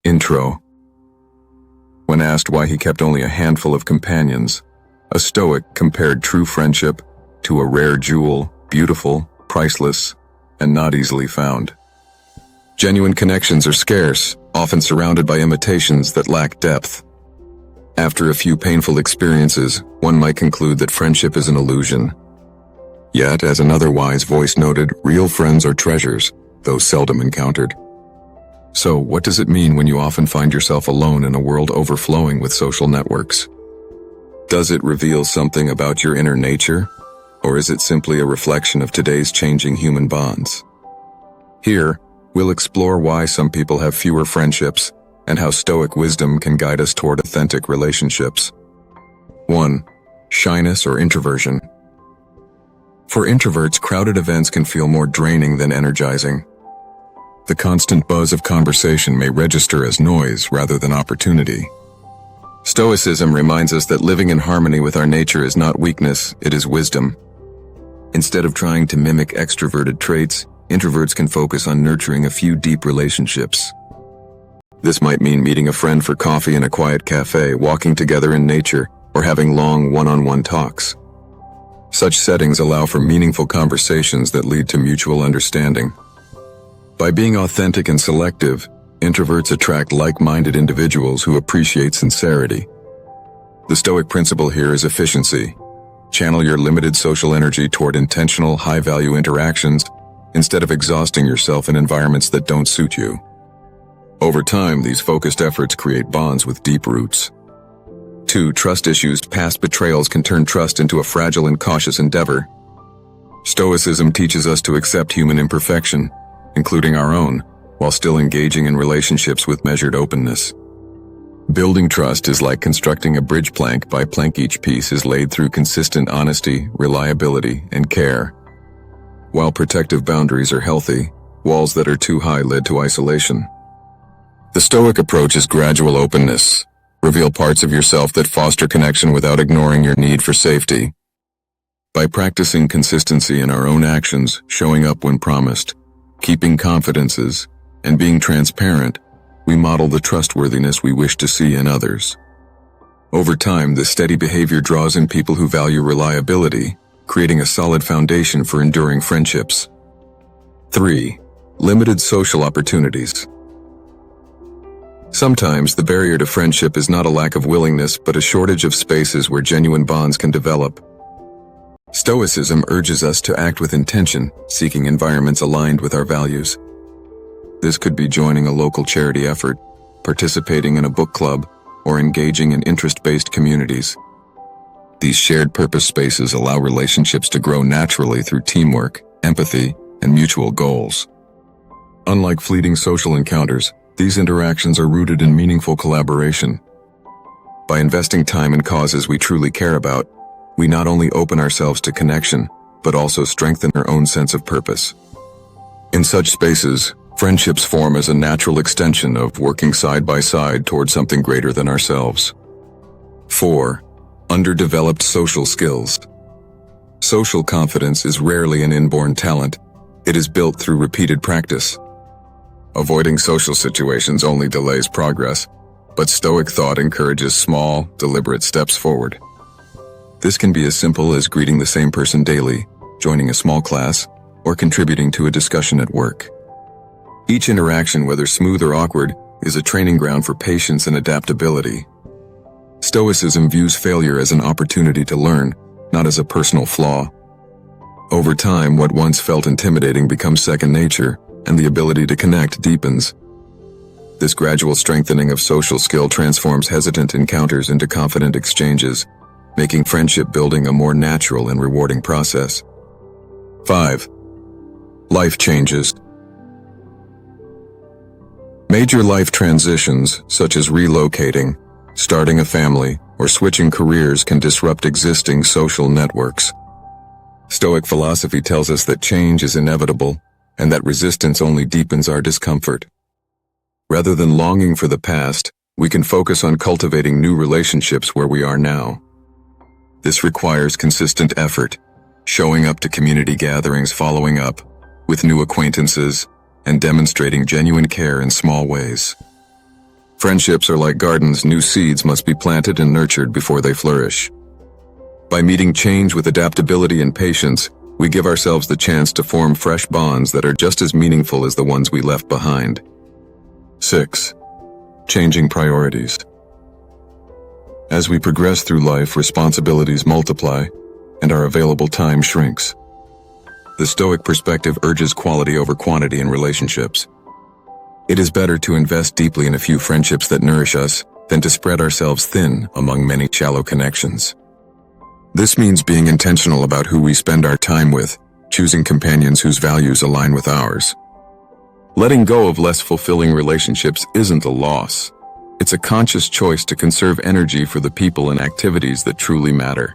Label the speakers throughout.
Speaker 1: Intro. When asked why he kept only a handful of companions, a Stoic compared true friendship to a rare jewel, beautiful, priceless, and not easily found. Genuine connections are scarce, often surrounded by imitations that lack depth. After a few painful experiences, one might conclude that friendship is an illusion. Yet, as another wise voice noted, real friends are treasures, though seldom encountered. So, what does it mean when you often find yourself alone in a world overflowing with social networks? Does it reveal something about your inner nature, or is it simply a reflection of today's changing human bonds? Here, we'll explore why some people have fewer friendships and how Stoic wisdom can guide us toward authentic relationships. 1. Shyness or introversion. For introverts, crowded events can feel more draining than energizing. The constant buzz of conversation may register as noise rather than opportunity. Stoicism reminds us that living in harmony with our nature is not weakness, it is wisdom. Instead of trying to mimic extroverted traits, introverts can focus on nurturing a few deep relationships. This might mean meeting a friend for coffee in a quiet cafe, walking together in nature, or having long one-on-one talks. Such settings allow for meaningful conversations that lead to mutual understanding. By being authentic and selective, introverts attract like-minded individuals who appreciate sincerity. The Stoic principle here is efficiency. Channel your limited social energy toward intentional, high-value interactions instead of exhausting yourself in environments that don't suit you. Over time, these focused efforts create bonds with deep roots. 2. Trust issues. Past betrayals can turn trust into a fragile and cautious endeavor. Stoicism teaches us to accept human imperfection, including our own, while still engaging in relationships with measured openness. Building trust is like constructing a bridge plank by plank. Each piece is laid through consistent honesty, reliability, and care. While protective boundaries are healthy, walls that are too high lead to isolation. The Stoic approach is gradual openness. Reveal parts of yourself that foster connection without ignoring your need for safety. By practicing consistency in our own actions, showing up when promised, keeping confidences, and being transparent, we model the trustworthiness we wish to see in others. Over time, this steady behavior draws in people who value reliability, creating a solid foundation for enduring friendships. 3. Limited social opportunities. Sometimes the barrier to friendship is not a lack of willingness but a shortage of spaces where genuine bonds can develop. Stoicism urges us to act with intention, seeking environments aligned with our values. This could be joining a local charity effort, participating in a book club, or engaging in interest-based communities. These shared purpose spaces allow relationships to grow naturally through teamwork, empathy, and mutual goals. Unlike fleeting social encounters, these interactions are rooted in meaningful collaboration. By investing time in causes we truly care about, we not only open ourselves to connection, but also strengthen our own sense of purpose. In such spaces, friendships form as a natural extension of working side by side toward something greater than ourselves. 4. Underdeveloped social skills. Social confidence is rarely an inborn talent. It is built through repeated practice. Avoiding social situations only delays progress, but Stoic thought encourages small, deliberate steps forward. This can be as simple as greeting the same person daily, joining a small class, or contributing to a discussion at work. Each interaction, whether smooth or awkward, is a training ground for patience and adaptability. Stoicism views failure as an opportunity to learn, not as a personal flaw. Over time, what once felt intimidating becomes second nature, and the ability to connect deepens. This gradual strengthening of social skill transforms hesitant encounters into confident exchanges, making friendship building a more natural and rewarding process. 5. Life changes. Major life transitions, such as relocating, starting a family, or switching careers can disrupt existing social networks. Stoic philosophy tells us that change is inevitable, and that resistance only deepens our discomfort. Rather than longing for the past, we can focus on cultivating new relationships where we are now. This requires consistent effort, showing up to community gatherings, following up with new acquaintances, and demonstrating genuine care in small ways. Friendships are like gardens. New seeds must be planted and nurtured before they flourish. By meeting change with adaptability and patience, we give ourselves the chance to form fresh bonds that are just as meaningful as the ones we left behind. 6. Changing priorities. As we progress through life, responsibilities multiply, and our available time shrinks. The Stoic perspective urges quality over quantity in relationships. It is better to invest deeply in a few friendships that nourish us than to spread ourselves thin among many shallow connections. This means being intentional about who we spend our time with, choosing companions whose values align with ours. Letting go of less fulfilling relationships isn't a loss. It's a conscious choice to conserve energy for the people and activities that truly matter.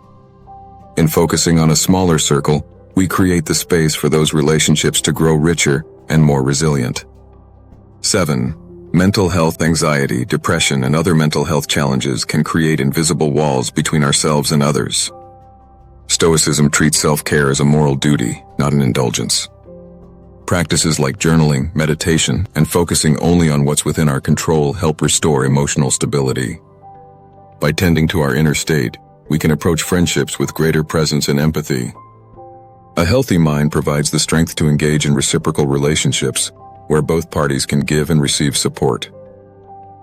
Speaker 1: In focusing on a smaller circle, we create the space for those relationships to grow richer and more resilient. 7. Mental health. Anxiety, depression, and other mental health challenges can create invisible walls between ourselves and others. Stoicism treats self-care as a moral duty, not an indulgence. Practices like journaling, meditation, and focusing only on what's within our control help restore emotional stability. By tending to our inner state, we can approach friendships with greater presence and empathy. A healthy mind provides the strength to engage in reciprocal relationships, where both parties can give and receive support.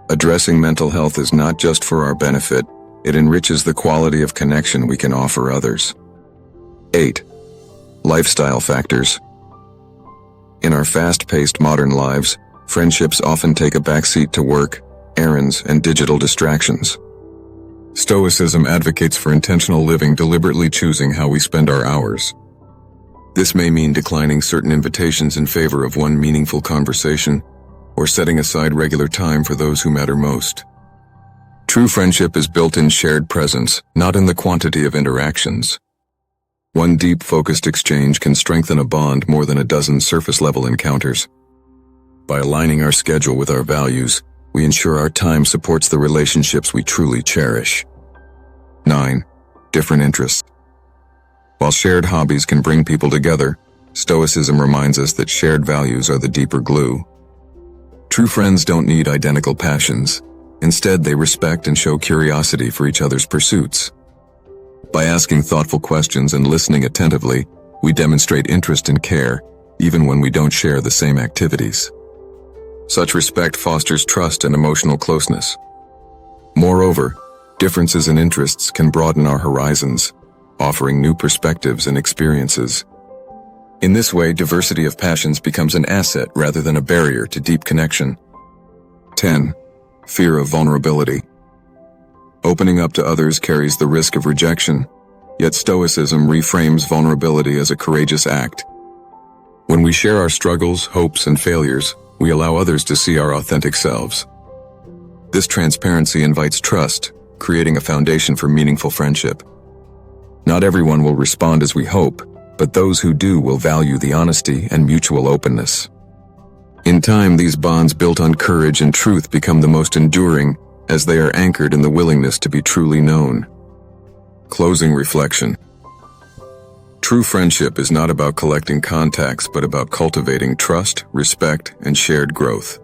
Speaker 1: Addressing mental health is not just for our benefit, it enriches the quality of connection we can offer others. 8. Lifestyle factors. In our fast-paced modern lives, friendships often take a backseat to work, errands, and digital distractions. Stoicism advocates for intentional living, deliberately choosing how we spend our hours. This may mean declining certain invitations in favor of one meaningful conversation, or setting aside regular time for those who matter most. True friendship is built in shared presence, not in the quantity of interactions. One deep, focused exchange can strengthen a bond more than a dozen surface-level encounters. By aligning our schedule with our values, we ensure our time supports the relationships we truly cherish. 9. Different interests. While shared hobbies can bring people together, Stoicism reminds us that shared values are the deeper glue. True friends don't need identical passions. Instead, they respect and show curiosity for each other's pursuits. By asking thoughtful questions and listening attentively, we demonstrate interest and care, even when we don't share the same activities. Such respect fosters trust and emotional closeness. Moreover, differences in interests can broaden our horizons, offering new perspectives and experiences. In this way, diversity of passions becomes an asset rather than a barrier to deep connection. 10. Fear of vulnerability. Opening up to others carries the risk of rejection, yet Stoicism reframes vulnerability as a courageous act. When we share our struggles, hopes, and failures, we allow others to see our authentic selves. This transparency invites trust, creating a foundation for meaningful friendship. Not everyone will respond as we hope, but those who do will value the honesty and mutual openness. In time, these bonds built on courage and truth become the most enduring, as they are anchored in the willingness to be truly known. Closing reflection. True friendship is not about collecting contacts, but about cultivating trust, respect, and shared growth.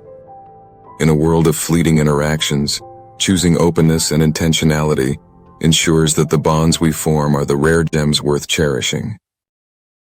Speaker 1: In a world of fleeting interactions, choosing openness and intentionality ensures that the bonds we form are the rare gems worth cherishing.